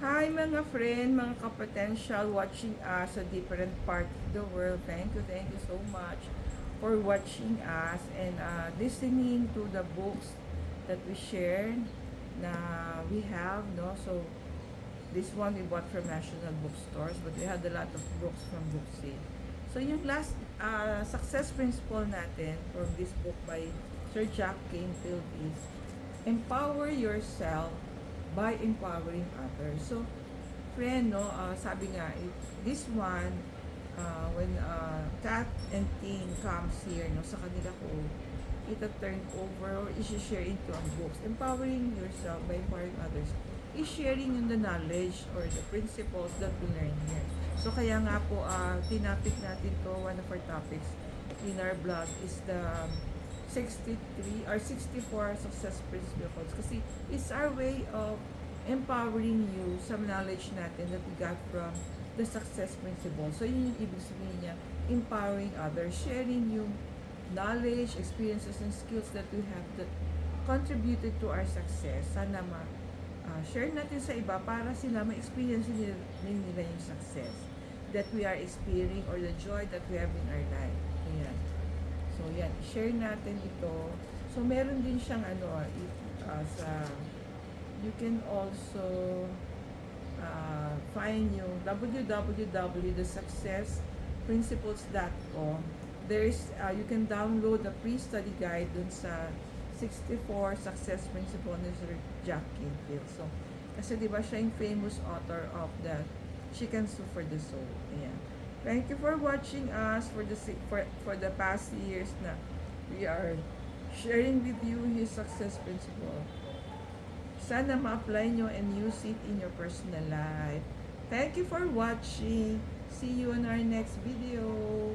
Hi mga friend, mga kapotential watching us sa different part of the world. Thank you so much for watching us and listening to the books that we share na we have, no? So, this one we bought from National Bookstores, but we had a lot of books from Booksy. So, yung last success principle natin from this book by Sir Jack Canfield is empower yourself by empowering others. So, friend, no, sabi nga, this one, when Kat and Ting comes here, no, sa kanila ko, ita-turn over or isi-share into ang books. Empowering yourself by empowering others is sharing yung the knowledge or the principles that we learn here. So, kaya nga po, tinapik natin to, one of our topics in our blog is the 63 or 64 success principles kasi it's our way of empowering you sa knowledge natin that we got from the success principle. So, yun yung ibig sabihin niya, empowering others, sharing yung knowledge, experiences, and skills that we have that contributed to our success. Sana share natin sa iba para sila ma-experience nila yung success that we are experiencing or the joy that we have in our life. Ayan. So, yan. Share natin ito. So, meron din siyang sa you can also find yung www.thesuccessprinciples.com. There's you can download the pre-study guide dun sa 64 success principle ni Sir Jack Canfield. So, kasi di ba siya yung famous author of the Chicken Soup for the Soul. Ayan. Thank you for watching us for the past years na we are sharing with you his success principle. Sana ma-apply nyo and use it in your personal life. Thank you for watching. See you in our next video.